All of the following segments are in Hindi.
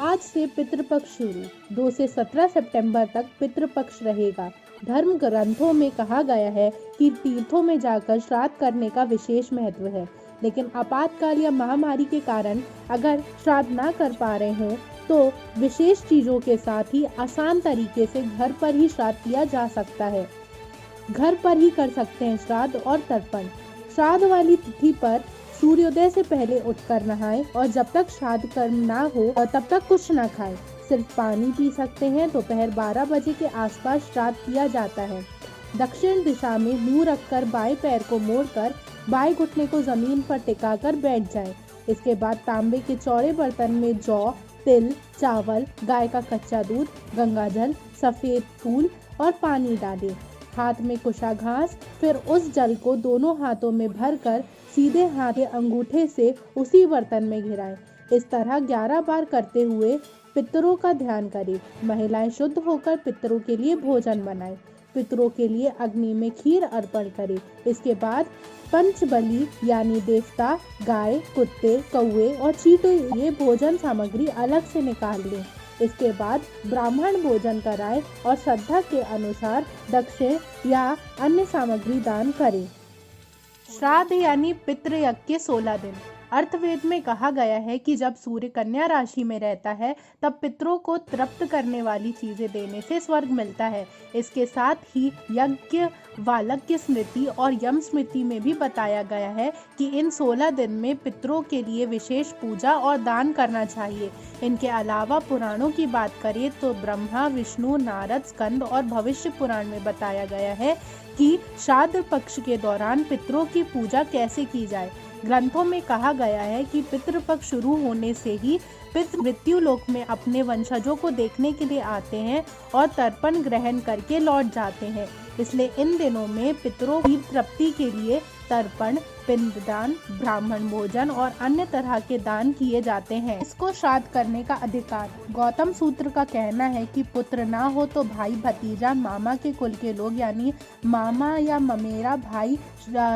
आज से पितृपक्ष शुरू। 2 से 17 सितंबर तक पितृपक्ष रहेगा। धर्म ग्रंथों में कहा गया है कि तीर्थों में जाकर श्राद्ध करने का विशेष महत्व है, लेकिन आपातकाल या महामारी के कारण अगर श्राद्ध ना कर पा रहे हो तो विशेष चीजों के साथ ही आसान तरीके से घर पर ही श्राद्ध किया जा सकता है। घर पर ही कर सकते हैं श्राद्ध और तर्पण। श्राद्ध वाली तिथि पर सूर्योदय से पहले उठकर नहाएं और जब तक श्राद्ध कर्म ना हो तब तक कुछ ना खाएं। सिर्फ पानी पी सकते हैं। दोपहर 12 बजे के आसपास श्राद्ध किया जाता है। दक्षिण दिशा में मुंह रखकर बाएं पैर को मोड़कर बाएं घुटने को जमीन पर टिकाकर बैठ जाएं। इसके बाद तांबे के चौड़े बर्तन में जौ, तिल, चावल, गाय का कच्चा दूध, गंगाजल, सफेद फूल और पानी डालें। हाथ में कुशा घास, फिर उस जल को दोनों हाथों में भरकर सीधे हाथ के अंगूठे से उसी बर्तन में घिराएं। इस तरह 11 बार करते हुए पितरों का ध्यान करें। महिलाएं शुद्ध होकर पितरों के लिए भोजन बनाएं। पितरों के लिए अग्नि में खीर अर्पण करें। इसके बाद पंचबली यानी देवता, गाय, कुत्ते, कौवे और चींटों ये भोजन सामग्री अलग से निकाल लें। इसके बाद ब्राह्मण भोजन कराएं और श्रद्धा के अनुसार दक्षिण या अन्य सामग्री दान करें। श्राद्ध यानी पितृयज्ञ के 16 दिन। अर्थवेद में कहा गया है कि जब सूर्य कन्या राशि में रहता है तब पितरों को तृप्त करने वाली चीजें देने से स्वर्ग मिलता है। इसके साथ ही यज्ञ वालज्ञ स्मृति और यम स्मृति में भी बताया गया है कि इन 16 दिन में पितरों के लिए विशेष पूजा और दान करना चाहिए। इनके अलावा पुराणों की बात करें तो ब्रह्मा, विष्णु, नारद, स्कंद और भविष्य पुराण में बताया गया है कि श्राद्ध पक्ष के दौरान पितरों की पूजा कैसे की जाए। ग्रंथों में कहा गया है कि पितृपक्ष शुरू होने से ही पितृ मृत्यु लोक में अपने वंशजों को देखने के लिए आते हैं और तर्पण ग्रहण करके लौट जाते हैं। इसलिए इन दिनों में पितरों की तृप्ति के लिए तर्पण, पिंडदान, ब्राह्मण भोजन और अन्य तरह के दान किए जाते हैं। इसको श्राद्ध करने का अधिकार। गौतम सूत्र का कहना है कि पुत्र ना हो तो भाई, भतीजा, मामा के कुल के लोग यानी मामा या ममेरा भाई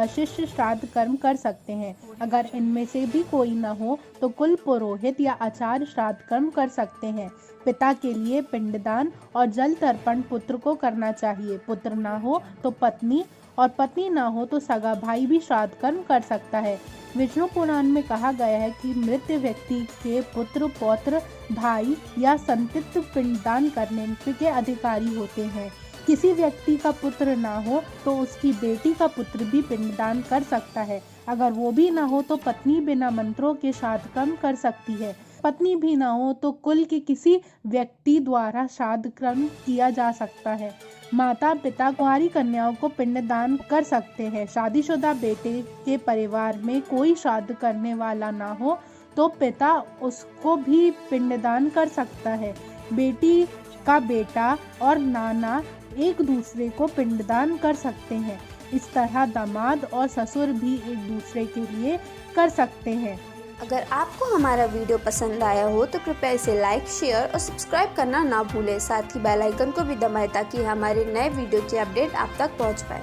शिष्य श्राद्ध कर्म कर सकते हैं। अगर इनमें से भी कोई न हो तो कुल पुरोहित या आचार्य श्राद्ध कर्म कर सकते हैं। पिता के लिए पिंडदान और जल तर्पण पुत्र को करना चाहिए। पुत्र ना हो तो पत्नी और पत्नी ना हो तो सगा भाई भी श्राद्ध कर्म कर सकता है। विष्णु पुराण में कहा गया है कि मृत व्यक्ति के पुत्र, पौत्र, भाई या संतति पिंडदान करने के अधिकारी होते हैं। किसी व्यक्ति का पुत्र ना हो तो उसकी बेटी का पुत्र भी पिंडदान कर सकता है। अगर वो भी ना हो तो पत्नी बिना मंत्रों के श्राद्ध कर्म कर सकती है। पत्नी भी ना हो तो कुल के किसी व्यक्ति द्वारा श्राद्ध कर्म किया जा सकता है। माता पिता कुंवारी कन्याओं को पिंडदान कर सकते हैं। शादीशुदा बेटे के परिवार में कोई श्राद्ध करने वाला ना हो तो पिता उसको भी पिंडदान कर सकता है। बेटी का बेटा और नाना एक दूसरे को पिंडदान कर सकते हैं। इस तरह दामाद और ससुर भी एक दूसरे के लिए कर सकते हैं। अगर आपको हमारा वीडियो पसंद आया हो तो कृपया इसे लाइक, शेयर और सब्सक्राइब करना ना भूलें। साथ ही बेल आइकन को भी दबाएं ताकि हमारे नए वीडियो की अपडेट आप तक पहुंच पाए।